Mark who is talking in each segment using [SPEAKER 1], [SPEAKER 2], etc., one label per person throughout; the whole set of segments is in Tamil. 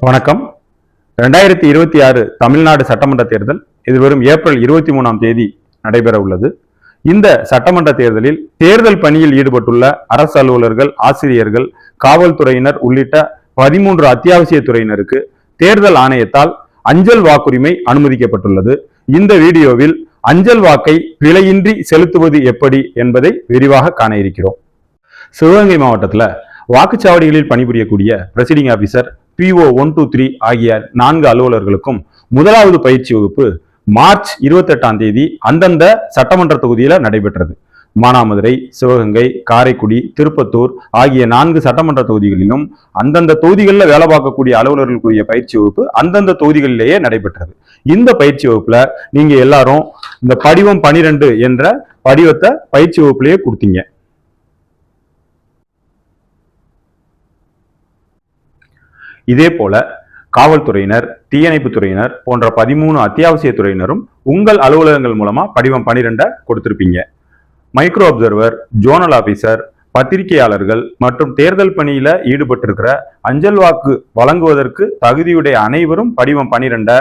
[SPEAKER 1] வணக்கம். 2026 தமிழ்நாடு சட்டமன்ற தேர்தல் எதிர்வரும் ஏப்ரல் 23ஆம் தேதி நடைபெற உள்ளது. இந்த சட்டமன்ற தேர்தலில் தேர்தல் பணியில் ஈடுபட்டுள்ள அரசு அலுவலர்கள், ஆசிரியர்கள், காவல்துறையினர் உள்ளிட்ட 13 அத்தியாவசிய துறையினருக்கு தேர்தல் ஆணையத்தால் அஞ்சல் வாக்குரிமை அனுமதிக்கப்பட்டுள்ளது. இந்த வீடியோவில் அஞ்சல் வாக்கை பிழையின்றி செலுத்துவது எப்படி என்பதை விரிவாக காண இருக்கிறோம். சிவகங்கை மாவட்டத்தில் வாக்குச்சாவடிகளில் பணிபுரியக்கூடிய பிரெசிடிங் ஆபீசர், PO 1, 2, 3 ஆகிய 4 அலுவலர்களுக்கும் முதலாவது பயிற்சி வகுப்பு மார்ச் 28ஆம் தேதி அந்தந்த சட்டமன்ற தொகுதியில நடைபெற்றது. மானாமதுரை, சிவகங்கை, காரைக்குடி, திருப்பத்தூர் ஆகிய 4 சட்டமன்ற தொகுதிகளிலும் அந்தந்த தொகுதிகளில் வேலை பார்க்கக்கூடிய அலுவலர்களுக்குரிய பயிற்சி வகுப்பு அந்தந்த தொகுதிகளிலேயே நடைபெற்றது. இந்த பயிற்சி வகுப்புல நீங்க எல்லாரும் இந்த படிவம் 12 என்ற படிவத்தை பயிற்சி வகுப்புலயே கொடுத்தீங்க. இதே போல காவல்துறையினர், தீயணைப்பு துறையினர் போன்ற 13 அத்தியாவசிய துறையினரும் உங்கள் அலுவலகங்கள் மூலமா படிவம் 12 கொடுத்திருப்பீங்க. மைக்ரோ அப்சர்வர், ஜோனல் ஆபீசர், பத்திரிகையாளர்கள் மற்றும் தேர்தல் பணியில ஈடுபட்டிருக்கிற அஞ்சல் வாக்கு வழங்குவதற்கு தகுதியுடைய அனைவரும் படிவம் 12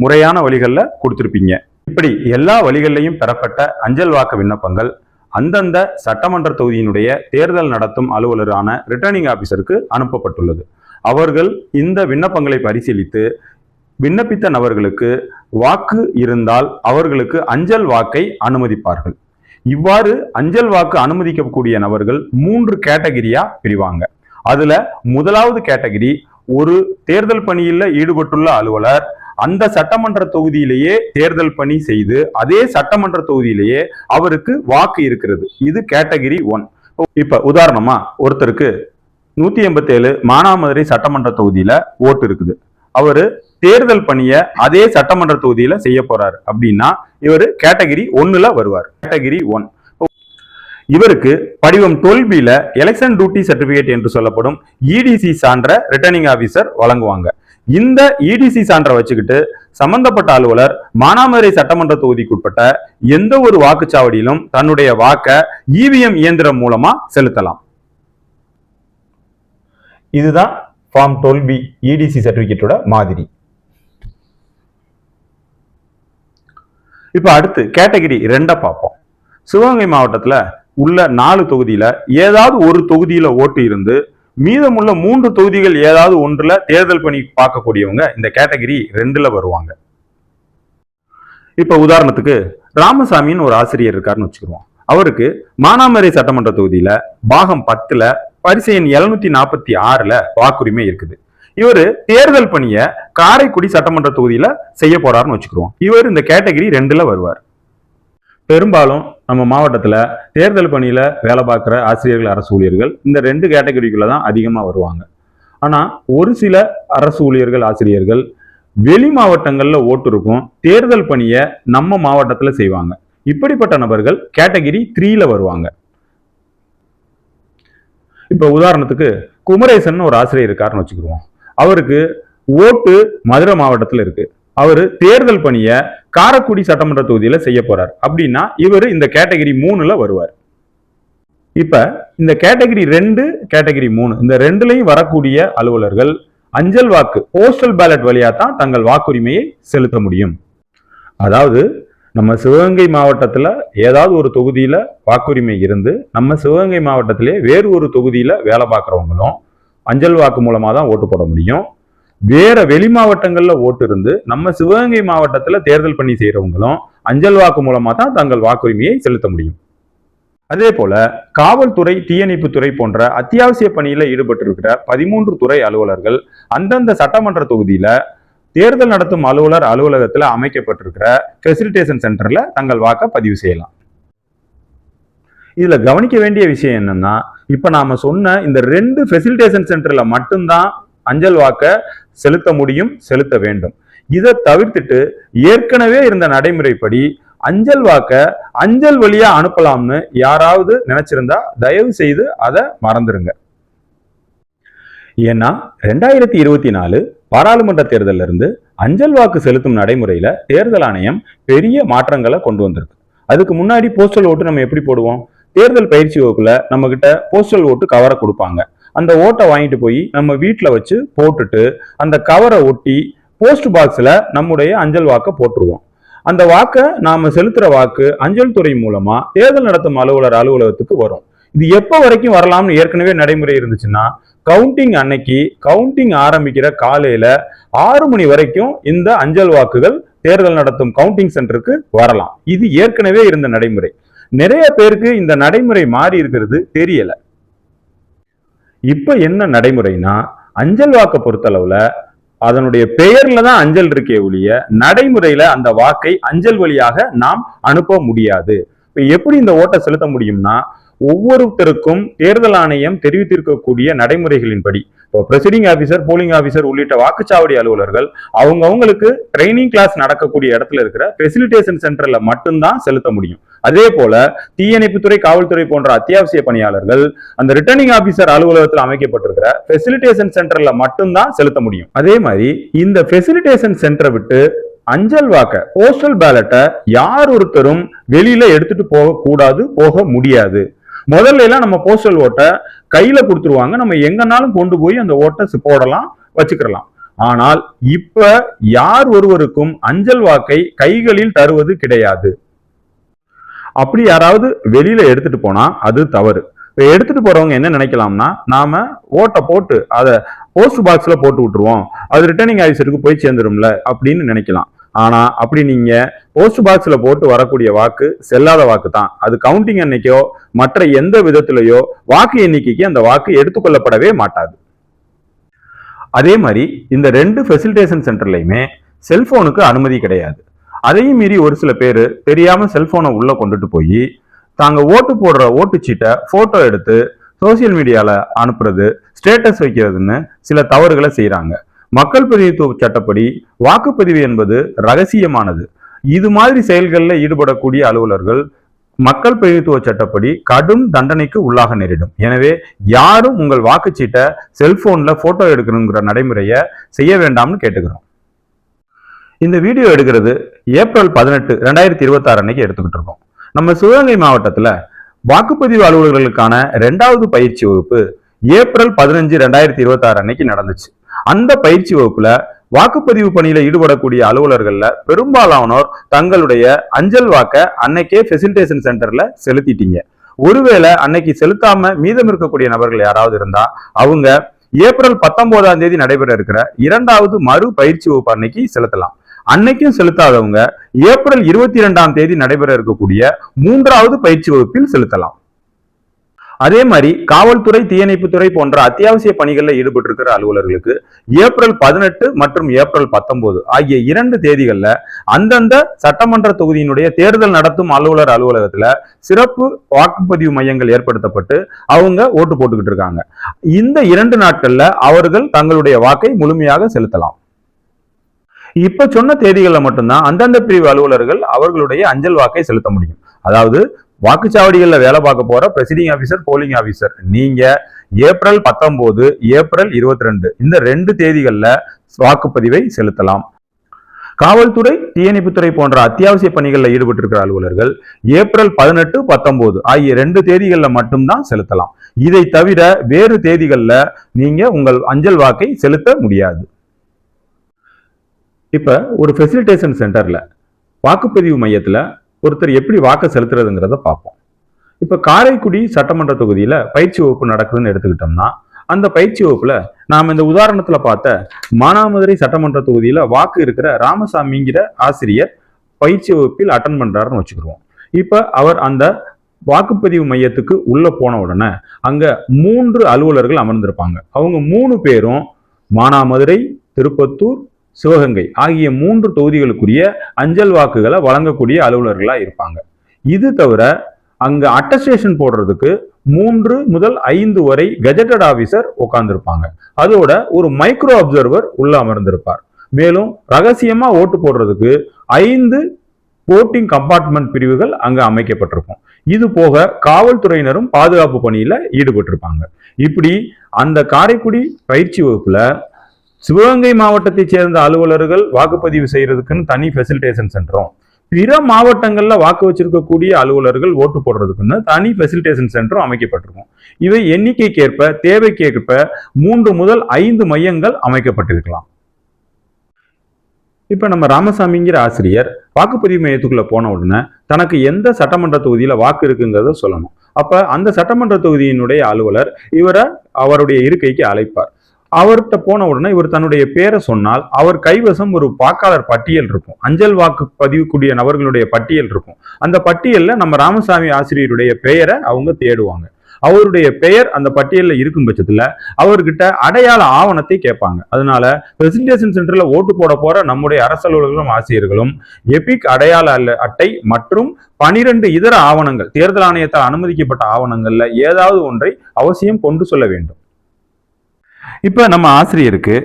[SPEAKER 1] முறையான வழிகளில் கொடுத்திருப்பீங்க. இப்படி எல்லா வழிகளிலையும் பெறப்பட்ட அஞ்சல் வாக்கு விண்ணப்பங்கள் அந்தந்த சட்டமன்ற தொகுதியினுடைய தேர்தல் நடத்தும் அலுவலரான ரிட்டர்னிங் ஆபீசருக்கு அனுப்பப்பட்டுள்ளது. அவர்கள் இந்த விண்ணப்பங்களை பரிசீலித்து விண்ணப்பித்த நபர்களுக்கு வாக்கு இருந்தால் அவர்களுக்கு அஞ்சல் வாக்கை அனுமதிப்பார்கள். இவ்வாறு அஞ்சல் வாக்கு அனுமதிக்கக்கூடிய நபர்கள் 3 கேட்டகிரியா பிரிவாங்க. அதுல முதலாவது கேட்டகிரி, ஒரு தேர்தல் பணியில் ஈடுபட்டுள்ள அலுவலர் அந்த சட்டமன்ற தொகுதியிலேயே தேர்தல் பணி செய்து அதே சட்டமன்ற தொகுதியிலேயே அவருக்கு வாக்கு இருக்கிறது. இது கேட்டகிரி 1. இப்ப உதாரணமா ஒருத்தருக்கு 187 மானாமதுரை சட்டமன்ற தொகுதியில ஓட்டு இருக்குது. அவரு தேர்தல் பணியை அதே சட்டமன்ற தொகுதியில செய்ய போறாரு அப்படின்னா இவரு கேட்டகிரி 1ல வருவார். கேட்டகிரி 1. இவருக்கு படிவம் 12Bல எலெக்ஷன் டியூட்டி சர்டிபிகேட் என்று சொல்லப்படும் EDC சான்ற ரிட்டர்னிங் ஆபீசர் வழங்குவாங்க. இந்த EDC சான்றை வச்சுக்கிட்டு சம்பந்தப்பட்ட அலுவலர் மானாமதுரை சட்டமன்ற தொகுதிக்குட்பட்ட எந்த ஒரு வாக்குச்சாவடியிலும் தன்னுடைய வாக்கை EVM இயந்திரம் மூலமா செலுத்தலாம். இதுதான் ஃபார்ம் 12B EDC சர்டிபிகேட்டோட மாதிரி. இப்ப அடுத்து கேட்டகிரி 2 பார்ப்போம். சிவகங்கை மாவட்டத்துல உள்ள 4 தொகுதியில ஏதாவது ஒரு தொகுதியில ஓட்டு இருந்து மீதமுள்ள 3 தொகுதிகள் ஏதாவது ஒன்றுல தேர்தல் பணி பார்க்கக்கூடியவங்க இந்த கேட்டகிரி 2ல வருவாங்க. இப்ப உதாரணத்துக்கு ராமசாமின்னு ஒரு ஆசிரியர் இருக்காருன்னு வச்சுக்கிறோம். அவருக்கு மானாமதுரை சட்டமன்ற தொகுதியில பாகம் 10ல வரிசை எண் 746ல வாக்குரிமை இருக்குது. இவரு தேர்தல் பணியை காரைக்குடி சட்டமன்ற தொகுதியில செய்ய போறாருன்னு வச்சுக்கிறோம். இவர் இந்த கேட்டகிரி 2ல வருவார். பெரும்பாலும் நம்ம மாவட்டத்துல தேர்தல் பணியில வேலை பார்க்கிற ஆசிரியர்கள், அரசு ஊழியர்கள் இந்த 2 கேட்டகரிக்குள்ள தான் அதிகமா வருவாங்க. ஆனா ஒரு சில அரசு ஊழியர்கள், ஆசிரியர்கள் வெளி மாவட்டங்கள்ல ஓட்டு இருக்கும், தேர்தல் பணியை நம்ம மாவட்டத்துல செய்வாங்க. இப்படிப்பட்ட நபர்கள் கேட்டகிரி 3ல வருவாங்க. இப்ப உதாரணத்துக்கு குமரேசன் ஒரு ஆசிரியர் இருக்காருன்னு வச்சுக்கிடுவோம். அவருக்கு ஓட்டு மதுரை மாவட்டத்துல இருக்கு. அவரு தேர்தல் பணியை காரைக்குடி சட்டமன்ற தொகுதியில செய்ய போறார் அப்படின்னா இவர் இந்த கேட்டகிரி 3ல வருவார். இப்ப இந்த கேட்டகிரி 2, கேட்டகிரி 3 இந்த 2லயும் வரக்கூடிய அலுவலர்கள் அஞ்சல் வாக்கு போஸ்டல் பேலட் வழியா தான் தங்கள் வாக்குரிமையை செலுத்த முடியும். அதாவது நம்ம சிவகங்கை மாவட்டத்துல ஏதாவது ஒரு தொகுதியில வாக்குரிமை இருந்து நம்ம சிவகங்கை மாவட்டத்திலே வேறு ஒரு தொகுதியில வேலை பார்க்குறவங்களும் அஞ்சல் வாக்கு மூலமா தான் ஓட்டு போட முடியும். வேற வெளி மாவட்டங்கள்ல ஓட்டு இருந்து நம்ம சிவகங்கை மாவட்டத்துல தேர்தல் பணி செய்யறவங்களும் அஞ்சல் வாக்கு மூலமா தான் தங்கள் வாக்குரிமையை செலுத்த முடியும். அதே போல காவல்துறை, தீயணைப்பு துறை போன்ற அத்தியாவசிய பணியில ஈடுபட்டிருக்கிற 13 துறை அலுவலர்கள் அந்தந்த சட்டமன்ற தொகுதியில தேர்தல் நடத்தும் அலுவலர் அலுவலகத்துல அமைக்கப்பட்டிருக்கிற ஃபெசிலிட்டேஷன் சென்டர்ல தங்கள் வாக்கை பதிவு செய்யலாம். இதுல கவனிக்க வேண்டிய விஷயம் என்னன்னா, இப்ப நாம சொன்ன இந்த 2 ஃபெசிலிட்டேஷன் சென்டர்ல மட்டும்தான் அஞ்சல் வாக்கை செலுத்த முடியும், செலுத்த வேண்டும். இதை தவிர்த்துட்டு ஏற்கனவே இருந்த நடைமுறைப்படி அஞ்சல் வாக்கை அஞ்சல் வழியா அனுப்பலாம்னு யாராவது நினைச்சிருந்தா தயவு செய்து அதை மறந்துருங்க. ஏன்னா 2024 பாராளுமன்ற தேர்தலில் இருந்து அஞ்சல் வாக்கு செலுத்தும் நடைமுறையில தேர்தல் ஆணையம் பெரிய மாற்றங்களை கொண்டு வந்திருக்கு. அதுக்கு முன்னாடி போஸ்டல் ஓட்டு நம்ம எப்படி போடுவோம்? தேர்தல் பயிற்சி வகுப்புல நம்ம கிட்ட போஸ்டல் ஓட்டு கவரை கொடுப்பாங்க. அந்த ஓட்டை வாங்கிட்டு போய் நம்ம வீட்டில் வச்சு போட்டுட்டு அந்த கவரை ஒட்டி போஸ்ட் பாக்ஸ்ல நம்முடைய அஞ்சல் வாக்கை போட்டுருவோம். அந்த வாக்கை நாம செலுத்துற வாக்கு அஞ்சல் துறை மூலமா தேர்தல் நடத்தும் அலுவலர் அலுவலகத்துக்கு வரும். இது எப்ப வரைக்கும் வரலாம்னு ஏற்கனவே நடைமுறை இருந்துச்சுன்னா, கவுண்டிங் அன்னைக்கு கவுண்டிங் ஆரம்பிக்கிற காலையில 6 மணி வரைக்கும் இந்த அஞ்சல் வாக்குகள் தேர்தல் நடத்தும் கவுண்டிங் சென்டருக்கு வரலாம். இது ஏற்கனவே இருந்த நடைமுறை. நிறைய பேருக்கு இந்த நடைமுறை மாறி இருக்கிறது தெரியல. இப்ப என்ன நடைமுறைனா, அஞ்சல் வாக்கை பொறுத்தளவுல அதனுடைய பெயர்ல தான் அஞ்சல் இருக்கே ஒழிய நடைமுறையில அந்த வாக்கை அஞ்சல் வழியாக நாம் அனுப்ப முடியாது. இப்ப எப்படி இந்த ஓட்டை செலுத்த முடியும்னா, ஒவ்வொருத்தருக்கும் தேர்தல் ஆணையம் தெரிவித்திருக்கக்கூடிய நடைமுறைகளின்படி, இப்போ பிரெசிடிங் ஆபீசர், போலிங் ஆபீசர் உள்ளிட்ட வாக்குச்சாவடி அலுவலர்கள் அவங்களுக்கு ட்ரைனிங் கிளாஸ் நடக்கக்கூடிய இடத்துல இருக்கிற ஃபெசிலிட்டேஷன் சென்டர்ல மட்டும்தான் செலுத்த முடியும். அதே போல தீயணைப்புத்துறை, காவல்துறை போன்ற அத்தியாவசிய பணியாளர்கள் அந்த ரிட்டர்னிங் ஆபீசர் அலுவலகத்தில் அமைக்கப்பட்டிருக்கிற ஃபெசிலிட்டேஷன் சென்டர்ல மட்டும்தான் செலுத்த முடியும். அதே மாதிரி இந்த ஃபெசிலிட்டேஷன் சென்டரை விட்டு அஞ்சல் வாக்க, போஸ்டல் பேலட்டை யார் ஒருத்தரும் வெளியில எடுத்துட்டு போக கூடாது, போக முடியாது. முதல்ல எல்லாம் நம்ம போஸ்டல் ஓட்டை கையில கொடுத்துருவாங்க, நம்ம எங்கனாலும் கொண்டு போய் அந்த ஓட்டை போடலாம், வச்சுக்கலாம். ஆனால் இப்ப யார் ஒருவருக்கும் அஞ்சல் வாக்கை கைகளில் தருவது கிடையாது. அப்படி யாராவது வெளியில எடுத்துட்டு போனா அது தவறு. எடுத்துட்டு போறவங்க என்ன நினைக்கலாம்னா, நாம ஓட்டை போட்டு அதை போஸ்ட் பாக்ஸ்ல போட்டு விட்டுருவோம், அது ரிட்டர்னிங் ஆபீசருக்கு போய் சேர்ந்துரும்ல அப்படின்னு நினைக்கலாம். ஆனா அப்படி நீங்க போஸ்ட் பாக்ஸ்ல போட்டு வரக்கூடிய வாக்கு செல்லாத வாக்கு தான். அது கவுண்டிங் அன்னைக்கோ மற்ற எந்த விதத்திலேயோ வாக்கு எண்ணிக்கைக்கு அந்த வாக்கு எடுத்துக்கொள்ளப்படவே மாட்டாது. அதே மாதிரி இந்த 2 ஃபெசிலிட்டேஷன் சென்டர்லயுமே செல்போனுக்கு அனுமதி கிடையாது. அதையும் மீறி ஒரு சில பேர் தெரியாம செல்போனை உள்ள கொண்டுட்டு போய் தாங்க ஓட்டு போடுற ஓட்டுச்சீட்டை போட்டோ எடுத்து சோசியல் மீடியால அனுப்புறது, ஸ்டேட்டஸ் வைக்கிறதுன்னு சில தவறுகளை செய்யறாங்க. மக்கள் பிரதிநிதித்துவ சட்டப்படி வாக்குப்பதிவு என்பது ரகசியமானது. இது மாதிரி செயல்களில் ஈடுபடக்கூடிய அலுவலர்கள் மக்கள் பிரதிநிதித்துவ சட்டப்படி கடும் தண்டனைக்கு உள்ளாக நேரிடும். எனவே யாரும் உங்கள் வாக்குச்சீட்டை செல்போன்ல போட்டோ எடுக்கணுங்கிற நடைமுறையை செய்ய வேண்டாம்னு கேட்டுக்கிறோம். இந்த வீடியோ எடுக்கிறது ஏப்ரல் 18, 2026 அன்னைக்கு எடுத்துக்கிட்டு இருக்கோம். நம்ம சிவகங்கை மாவட்டத்துல வாக்குப்பதிவு அலுவலர்களுக்கான 2வது பயிற்சி வகுப்பு ஏப்ரல் 15, 2026 அன்னைக்கு நடந்துச்சு. அந்த பயிற்சி வகுப்புல வாக்குப்பதிவு பணியில ஈடுபடக்கூடிய அலுவலர்கள்ல பெரும்பாலானோர் தங்களுடைய அஞ்சல் வாக்க அன்னைக்கே ஃபெசிலிட்டேஷன் சென்டர்ல செலுத்திட்டீங்க. ஒருவேளை அன்னைக்கு செலுத்தாம மீதம் இருக்கக்கூடிய நபர்கள் யாராவது இருந்தா அவங்க ஏப்ரல் 19ஆம் தேதி நடைபெற இருக்கிற 2வது மறு பயிற்சி வகுப்பு அன்னைக்கு செலுத்தலாம். அன்னைக்கும் செலுத்தாதவங்க ஏப்ரல் 22ஆம் தேதி நடைபெற இருக்கக்கூடிய 3வது பயிற்சி வகுப்பில் செலுத்தலாம். அதே மாதிரி காவல்துறை, தீயணைப்புத்துறை போன்ற அத்தியாவசிய பணிகளில் ஈடுபட்டு இருக்கிற அலுவலர்களுக்கு ஏப்ரல் 18 மற்றும் ஏப்ரல் 19 ஆகிய 2 தேதிகள்ல அந்தந்த சட்டமன்ற தொகுதியினுடைய தேர்தல் நடத்தும் அலுவலர் அலுவலகத்துல சிறப்பு வாக்குப்பதிவு மையங்கள் ஏற்படுத்தப்பட்டு அவங்க ஓட்டு போட்டுக்கிட்டு இருக்காங்க. இந்த 2 நாட்கள்ல அவர்கள் தங்களுடைய வாக்கை முழுமையாக செலுத்தலாம். இப்ப சொன்ன தேதிகள்ல மட்டும்தான் அந்தந்த பிரிவு அலுவலர்கள் அவர்களுடைய அஞ்சல் வாக்கை செலுத்த முடியும். அதாவது வாக்குச்சாவடிகள்ல வேலை பார்க்க போற பிரெசிடிங் ஆபீசர், போலிங் ஆபீசர் நீங்க ஏப்ரல் 19, ஏப்ரல் 22 இந்த 2 தேதிகள்ல வாக்குப்பதிவை செலுத்தலாம். காவல்துறை, தீயணைப்புத்துறை போன்ற அத்தியாவசிய பணிகளில் ஈடுபட்டு இருக்கிற அலுவலர்கள் ஏப்ரல் 18, 19 ஆகிய 2 தேதிகள்ல மட்டும்தான் செலுத்தலாம். இதை தவிர வேறு தேதிகள்ல நீங்க உங்கள் அஞ்சல் வாக்கை செலுத்த முடியாது. இப்ப ஒரு ஃபெசிலிட்டேஷன் சென்டர்ல வாக்குப்பதிவு மையத்துல ஒருத்தர் எப்படி வாக்கு செலுத்துறதுங்கிறத பார்ப்போம். இப்ப காரைக்குடி சட்டமன்ற தொகுதியில பயிற்சி வகுப்பு நடக்குதுன்னு எடுத்துக்கிட்டோம்னா, அந்த பயிற்சி வகுப்புல நாம இந்த உதாரணத்துல பார்த்த மானாமதுரை சட்டமன்ற தொகுதியில வாக்கு இருக்கிற ராமசாமிங்கிற ஆசிரியர் பயிற்சி வகுப்பில் அட்டன் பண்றாருன்னு வச்சுக்கிடுவோம். இப்ப அவர் அந்த வாக்குப்பதிவு மையத்துக்கு உள்ள போன உடனே அங்க 3 அலுவலர்கள் அமர்ந்திருப்பாங்க. அவங்க 3 பேரும் மானாமதுரை, திருப்பத்தூர், சிவகங்கை ஆகிய 3 தொகுதிகளுக்குரிய அஞ்சல் வாக்குகளை வழங்கக்கூடிய அலுவலர்களா இருப்பாங்க. இது தவிர அங்க அட்டஸ்டேஷன் போடுறதுக்கு 3 முதல் 5 வரை கெஜெட்டட் ஆபீசர் உட்கார்ந்துருப்பாங்க. அதோட ஒரு மைக்ரோ அப்சர்வர் உள்ள அமர்ந்திருப்பார். மேலும் ரகசியமா ஓட்டு போடுறதுக்கு 5 போட்டிங் கம்பார்ட்மெண்ட் பிரிவுகள் அங்க அமைக்கப்பட்டிருக்கும். இது போக காவல்துறையினரும் பாதுகாப்பு பணியில ஈடுபட்டிருப்பாங்க. இப்படி அந்த காரைக்குடி பயிற்சி வகுப்புல சிவகங்கை மாவட்டத்தை சேர்ந்த அலுவலர்கள் வாக்குப்பதிவு செய்யறதுக்குன்னு தனி ஃபெசிலிட்டேஷன் சென்டரும், பிற மாவட்டங்கள்ல வாக்கு வச்சிருக்கக்கூடிய அலுவலர்கள் ஓட்டு போடுறதுக்குன்னு தனி ஃபெசிலிட்டேஷன் சென்டரும் அமைக்கப்பட்டிருக்கும். இவை எண்ணிக்கைக்கேற்ப தேவைக்கேற்ப 3 முதல் 5 மையங்கள் அமைக்கப்பட்டிருக்கலாம். இப்ப நம்ம ராமசாமிங்கிற ஆசிரியர் வாக்குப்பதிவு மையத்துக்குள்ள போன உடனே தனக்கு எந்த சட்டமன்ற தொகுதியில வாக்கு இருக்குங்கிறத சொல்லணும். அப்ப அந்த சட்டமன்ற தொகுதியினுடைய அலுவலர் இவரை அவருடைய இருக்கைக்கு அழைப்பார். அவர்கிட்ட போன உடனே இவர் தன்னுடைய பேரை சொன்னால் அவர் கைவசம் ஒரு வாக்காளர் பட்டியல் இருக்கும். அஞ்சல் வாக்கு பதிவுக்கூடிய நபர்களுடைய பட்டியல் இருக்கும். அந்த பட்டியல்ல நம்ம ராமசாமி ஆசிரியருடைய பெயரை அவங்க தேடுவாங்க. அவருடைய பெயர் அந்த பட்டியலில் இருக்கும் பட்சத்துல அவர்கிட்ட அடையாள ஆவணத்தை கேட்பாங்க. அதனால பிரசன்டேஷன் சென்டர்ல ஓட்டு போட போற நம்முடைய அரசு அலுவலர்களும் ஆசிரியர்களும் எபிக் அடையாள அட்டை மற்றும் 12 இதர ஆவணங்கள், தேர்தல் ஆணையத்தால் அனுமதிக்கப்பட்ட ஆவணங்கள்ல ஏதாவது ஒன்றை அவசியம் கொண்டு சொல்ல வேண்டும். இப்ப நம்ம ஆசிரியருக்கு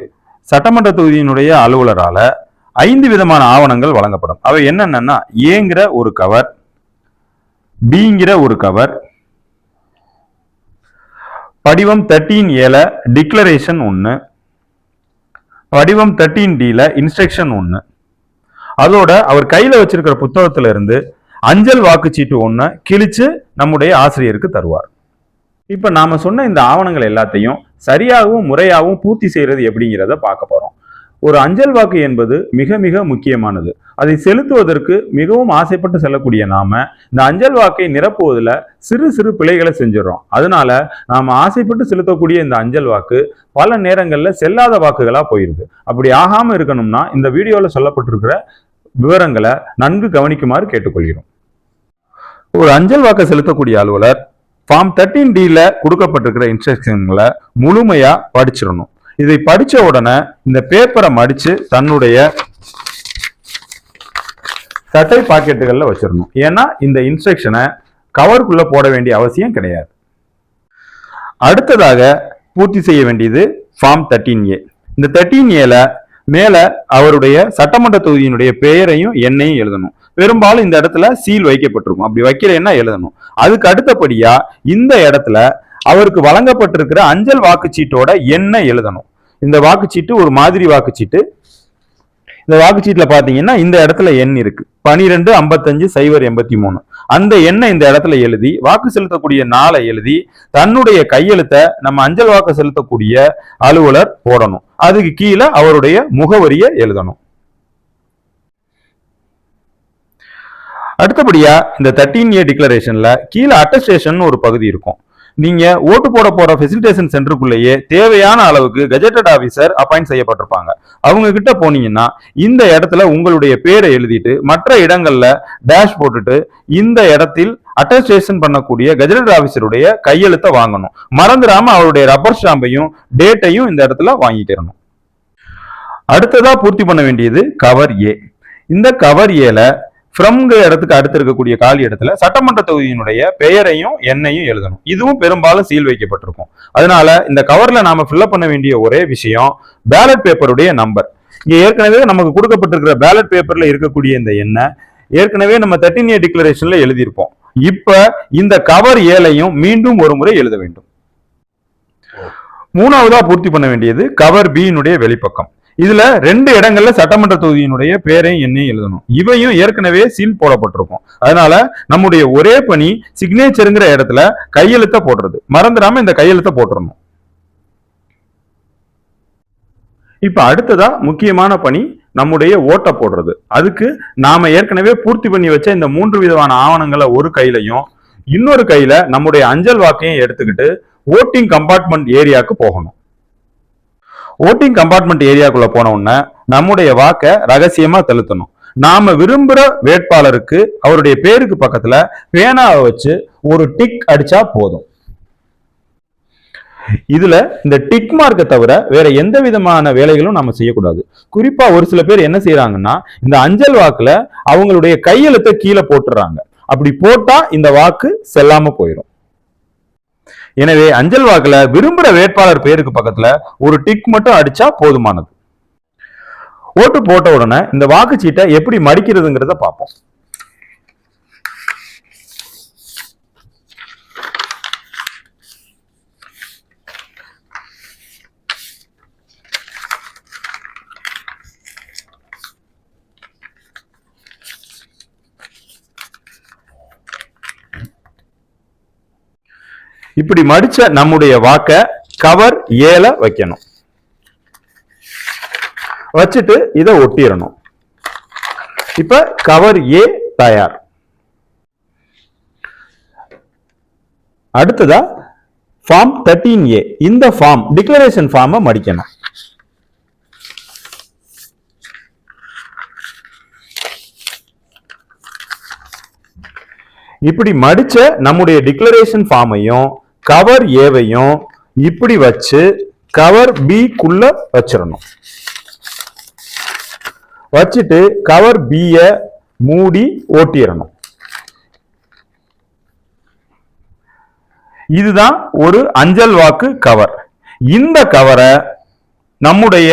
[SPEAKER 1] சட்டமன்ற தொகுதியினுடைய அலுவலரால 5 விதமான ஆவணங்கள் வழங்கப்படும். அவை என்னென்னா, ஏங்கிற ஒரு கவர், பிங்கிற ஒரு கவர், படிவம் 13A டிக்ளரேஷன் 1, படிவம் 13D இன்ஸ்ட்ரக்ஷன் 1, அதோட அவர் கையில வச்சிருக்கிற புத்தகத்துல இருந்து அஞ்சல் வாக்குச்சீட்டு 1 கிழிச்சு நம்முடைய ஆசிரியருக்கு தருவார். இப்ப நாம சொன்ன இந்த ஆவணங்கள் எல்லாத்தையும் சரியாகவும் முறையாகவும் பூர்த்தி செய்யறது எப்படிங்கிறத பார்க்க போறோம். ஒரு அஞ்சல் வாக்கு என்பது மிக மிக முக்கியமானது. அதை செலுத்துவதற்கு மிகவும் ஆசைப்பட்டு செல்லக்கூடிய நாம இந்த அஞ்சல் வாக்கை நிரப்புவதில் சிறு சிறு பிழைகளை செஞ்சிடறோம். அதனால நாம ஆசைப்பட்டு செலுத்தக்கூடிய இந்த அஞ்சல் வாக்கு பல நேரங்கள்ல செல்லாத வாக்குகளா போயிருது. அப்படி ஆகாம இருக்கணும்னா இந்த வீடியோல சொல்லப்பட்டிருக்கிற விவரங்களை நன்கு கவனிக்குமாறு கேட்டுக்கொள்கிறோம். ஒரு அஞ்சல் வாக்கை செலுத்தக்கூடிய அலுவலர் ஃபார்ம் 13D கொடுக்கப்பட்டிருக்கிற இன்ஸ்ட்ரக்ஷன்களை முழுமையா படிச்சிடணும். இதை படிச்ச உடனே இந்த பேப்பரை மடிச்சு தன்னுடைய சட்டை பாக்கெட்டுகள்ல வச்சிடணும். ஏன்னா இந்த இன்ஸ்ட்ரக்ஷனை கவருக்குள்ள போட வேண்டிய அவசியம் கிடையாது. அடுத்ததாக பூர்த்தி செய்ய வேண்டியது ஃபார்ம் 13A. இந்த 13Aல மேல அவருடைய சட்டமன்ற தொகுதியினுடைய பெயரையும் எண்ணையும் எழுதணும். பெரும்பாலும் இந்த இடத்துல சீல் வைக்கப்பட்டிருக்கும். அப்படி வைக்கலைன்னா எழுதணும். அதுக்கு அடுத்தபடியா இந்த இடத்துல அவருக்கு வழங்கப்பட்டிருக்கிற அஞ்சல் வாக்குச்சீட்டோட எண்ணை எழுதணும். இந்த வாக்குச்சீட்டு ஒரு மாதிரி வாக்குச்சீட்டு. இந்த வாக்குச்சீட்டுல பாத்தீங்கன்னா இந்த இடத்துல எண் இருக்கு 1255-083. அந்த எண்ணை இந்த இடத்துல எழுதி வாக்கு செலுத்தக்கூடிய நாளை எழுதி தன்னுடைய கையெழுத்தை நம்ம அஞ்சல் வாக்கு செலுத்தக்கூடிய அலுவலர் போடணும். அதுக்கு கீழே அவருடைய முகவரியை எழுதணும். அடுத்தபடியா இந்த 13A டிக்ளரேஷன்ல கீழே அட்டஸ்டேஷன் ஒரு பகுதி இருக்கும். நீங்க ஓட்டு போட போற ஃபெசிலிட்டேஷன் சென்டருக்குள்ளேயே தேவையான அளவுக்கு கெஜெட்டட் ஆபீசர் அப்பாயிண்ட் செய்யப்பட்டிருப்பாங்க. அவங்க கிட்ட போனீங்கன்னா இந்த இடத்துல உங்களுடைய பேரை எழுதிட்டு மற்ற இடங்கள்ல டேஷ் போட்டுட்டு இந்த இடத்தில் அட்டஸ்டேஷன் பண்ணக்கூடிய கெஜெட்டட் ஆபீசருடைய கையெழுத்தை வாங்கணும். மறந்துடாம அவருடைய ரப்பர் ஸ்டாம்பையும் டேட்டையும் இந்த இடத்துல வாங்கிக்கிறணும். அடுத்ததா பூர்த்தி பண்ண வேண்டியது கவர் ஏ. இந்த கவர் ஏல ஃப்ரம்ங்கிற இடத்துக்கு அடுத்து இருக்கக்கூடிய காலி இடத்துல சட்டமன்ற தொகுதியினுடைய பெயரையும் எண்ணையும் எழுதணும். இதுவும் பெரும்பாலும் சீல் வைக்கப்பட்டிருக்கும். அதனால இந்த கவர்ல நாம ஃபில்அப் பண்ண வேண்டிய ஒரே விஷயம் பேலட் பேப்பருடைய நம்பர். இங்க ஏற்கனவே நமக்கு கொடுக்கப்பட்டிருக்கிற பேலட் பேப்பர்ல இருக்கக்கூடிய இந்த எண்ணை ஏற்கனவே நம்ம 13A டிக்ளரேஷன்ல எழுதியிருப்போம். இப்ப இந்த கவர் ஏலையும் மீண்டும் ஒரு முறை எழுத வேண்டும். மூணாவதா பூர்த்தி பண்ண வேண்டியது கவர் பியினுடைய வெளிப்பக்கம். இதுல 2 இடங்கள்ல சட்டமன்ற தொகுதியினுடைய பேரையும் எண்ணையும் எழுதணும். இவையும் ஏற்கனவே சீல் போடப்பட்டிருக்கும். அதனால நம்முடைய ஒரே பணி சிக்னேச்சருங்கிற இடத்துல கையெழுத்த போடுறது. மறந்துடாம இந்த கையெழுத்த போட்டுறணும். இப்ப அடுத்ததா முக்கியமான பணி நம்முடைய ஓட்டை போடுறது. அதுக்கு நாம ஏற்கனவே பூர்த்தி பண்ணி வச்ச இந்த 3 விதமான ஆவணங்களை ஒரு கையிலையும் இன்னொரு கையில நம்முடைய அஞ்சல் வாக்கையும் எடுத்துக்கிட்டு ஓட்டிங் கம்பார்ட்மெண்ட் ஏரியாவுக்கு போகணும். ஓட்டிங் கம்பார்ட்மெண்ட் ஏரியாக்குள்ள போன உடனே நம்முடைய வாக்கை ரகசியமா செலுத்தணும். நாம விரும்புற வேட்பாளருக்கு அவருடைய பேருக்கு பக்கத்துல பேனாவை வச்சு ஒரு டிக் அடிச்சா போதும். இதுல இந்த டிக் மார்க்கை தவிர வேற எந்த விதமான வேலைகளும் நம்ம செய்யக்கூடாது. குறிப்பா ஒரு சில பேர் என்ன செய்யறாங்கன்னா இந்த அஞ்சல் வாக்குல அவங்களுடைய கையெழுத்தை கீழே போட்டுறாங்க. அப்படி போட்டா இந்த வாக்கு செல்லாம போயிடும். எனவே அஞ்சல் வாக்குல விரும்புற வேட்பாளர் பேருக்கு பக்கத்துல ஒரு டிக் மட்டும் அடிச்சா போதுமானது. ஓட்டு போட்ட உடனே இந்த வாக்குச்சீட்டை எப்படி மடிக்கிறதுங்கிறத பார்ப்போம். இப்படி மடிச்ச நம்முடைய வாக்க கவர் ஏல வைக்கணும். வச்சுட்டு இதை ஒட்டிடணும். இப்ப கவர் ஏ தயார். அடுத்ததா ஃபார்ம் 13A. இந்த ஃபார்ம் டிக்ளரேஷன் ஃபார்மை மடிக்கணும். இப்படி மடிச்ச நம்முடைய டிக்ளரேஷன் ஃபார்மையும் கவர் ஏவையும் இப்படி வச்சு கவர் பி குள்ள வச்சிடணும். வச்சுட்டு கவர் பிய மூடி ஓட்டிடணும். இதுதான் ஒரு அஞ்சல் வாக்கு கவர். இந்த கவரை நம்முடைய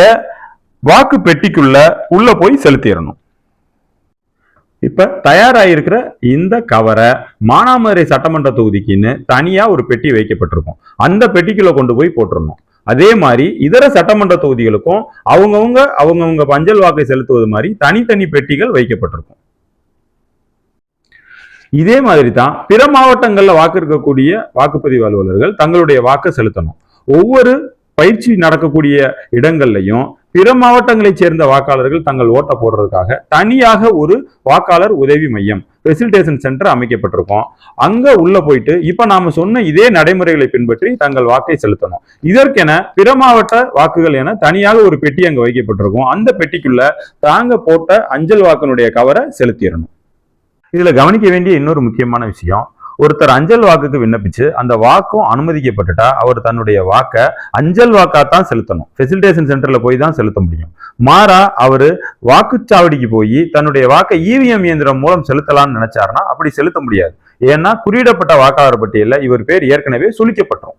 [SPEAKER 1] வாக்கு பெட்டிக்குள்ள உள்ள போய் செலுத்திடணும். இப்ப தயாராயிருக்கிற இந்த கவரை மானாமதுரை சட்டமன்ற தொகுதிக்குன்னு தனியா ஒரு பெட்டி வைக்கப்பட்டிருக்கும். அந்த பெட்டிக்குள்ள கொண்டு போய் போட்டுடணும். அதே மாதிரி இதர சட்டமன்ற தொகுதிகளுக்கும் அவங்கவுங்க அஞ்சல் வாக்கை செலுத்துவது மாதிரி தனித்தனி பெட்டிகள் வைக்கப்பட்டிருக்கும். இதே மாதிரி தான் பிற மாவட்டங்கள்ல வாக்கு இருக்கக்கூடிய வாக்குப்பதிவு அலுவலர்கள் தங்களுடைய வாக்கை செலுத்தணும். ஒவ்வொரு பயிற்சி நடக்கக்கூடிய இடங்கள்லையும் பிற மாவட்டங்களைச் சேர்ந்த வாக்காளர்கள் தங்கள் ஓட்ட போடுறதுக்காக தனியாக ஒரு வாக்காளர் உதவி மையம் ஃபெசிலிட்டேஷன் சென்டர் அமைக்கப்பட்டிருக்கும். அங்க உள்ள போயிட்டு இப்ப நாம சொன்ன இதே நடைமுறைகளை பின்பற்றி தங்கள் வாக்கை செலுத்தணும். இதற்கென பிற மாவட்ட வாக்குகள் என தனியாக ஒரு பெட்டி அங்க வைக்கப்பட்டிருக்கும். அந்த பெட்டிக்குள்ள தாங்க போட்ட அஞ்சல் வாக்கினுடைய கவரை செலுத்திடணும். இதுல கவனிக்க வேண்டிய இன்னொரு முக்கியமான விஷயம், ஒருத்தர் அஞ்சல் வாக்குக்கு விண்ணப்பிச்சு அந்த வாக்கும் அனுமதிக்கப்பட்டுட்டா அவர் தன்னுடைய வாக்க அஞ்சல் வாக்காத்தான் செலுத்தணும். ஃபெசிலிட்டேஷன் சென்டர்ல போய் தான் செலுத்த முடியும். மாறா அவரு வாக்குச்சாவடிக்கு போய் தன்னுடைய வாக்கை இவிஎம் இயந்திரம் மூலம் செலுத்தலாம்னு நினைச்சாருன்னா அப்படி செலுத்த முடியாது. ஏன்னா குறியிடப்பட்ட வாக்காளர் பட்டியலில் இவர் பேர் ஏற்கனவே சுழிக்கப்பட்டோம்.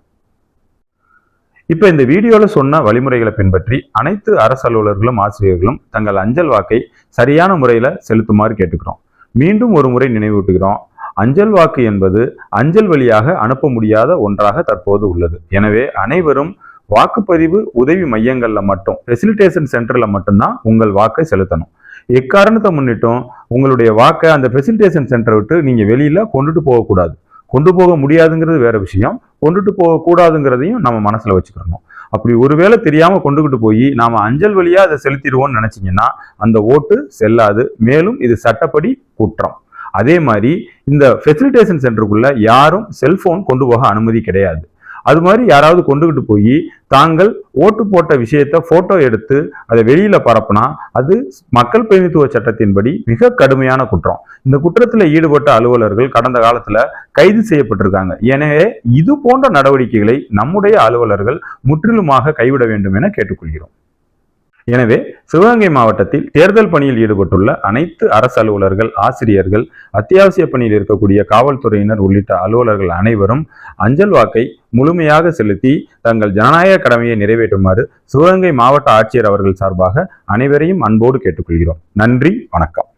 [SPEAKER 1] இப்ப இந்த வீடியோல சொன்ன வழிமுறைகளை பின்பற்றி அனைத்து அரசு அலுவலர்களும் ஆசிரியர்களும் தங்கள் அஞ்சல் வாக்கை சரியான முறையில செலுத்துமாறு கேட்டுக்கிறோம். மீண்டும் ஒரு முறை நினைவூட்டுகிறோம், அஞ்சல் வாக்கு என்பது அஞ்சல் வழியாக அனுப்ப முடியாத ஒன்றாக தற்போது உள்ளது. எனவே அனைவரும் வாக்குப்பதிவு உதவி மையங்கள்ல மட்டும் ஃபெசிலிட்டேஷன் சென்டர்ல மட்டும்தான் உங்கள் வாக்கை செலுத்தணும். எக்காரணத்தை முன்னிட்டும் உங்களுடைய வாக்கை அந்த ஃபெசிலிட்டேஷன் சென்டரை விட்டு நீங்க வெளியில கொண்டுட்டு போகக்கூடாது. கொண்டு போக முடியாதுங்கிறது வேற விஷயம், கொண்டுட்டு போகக்கூடாதுங்கிறதையும் நம்ம மனசுல வச்சுக்கணும். அப்படி ஒருவேளை தெரியாம கொண்டுகிட்டு போய் நாம அஞ்சல் வழியா அதை செலுத்திடுவோம்னு நினைச்சீங்கன்னா அந்த ஓட்டு செல்லாது. மேலும் இது சட்டப்படி குற்றம். அதே மாதிரி இந்த ஃபெசிலிட்டேஷன் சென்டருக்குள்ள யாரும் செல்போன் கொண்டு போக அனுமதி கிடையாது. அது மாதிரி யாராவது கொண்டுகிட்டு போய் தாங்கள் ஓட்டு போட்ட விஷயத்த போட்டோ எடுத்து அதை வெளியில பரப்புனா அது மக்கள் பிரதிநிதித்துவ சட்டத்தின்படி மிக கடுமையான குற்றம். இந்த குற்றத்துல ஈடுபட்ட அலுவலர்கள் கடந்த காலத்துல கைது செய்யப்பட்டிருக்காங்க. எனவே இது போன்ற நடவடிக்கைகளை நம்முடைய அலுவலர்கள் முற்றிலுமாக கைவிட வேண்டும் என கேட்டுக்கொள்கிறோம். எனவே சிவகங்கை மாவட்டத்தில் தேர்தல் பணியில் ஈடுபட்டுள்ள அனைத்து அரசு அலுவலர்கள், ஆசிரியர்கள், அத்தியாவசிய பணியில் இருக்கக்கூடிய காவல்துறையினர் உள்ளிட்ட அலுவலர்கள் அனைவரும் அஞ்சல் வாக்கை முழுமையாக செலுத்தி தங்கள் ஜனநாயக கடமையை நிறைவேற்றுமாறு சிவகங்கை மாவட்ட ஆட்சியர் அவர்கள் சார்பாக அனைவரையும் அன்போடு கேட்டுக்கொள்கிறோம். நன்றி, வணக்கம்.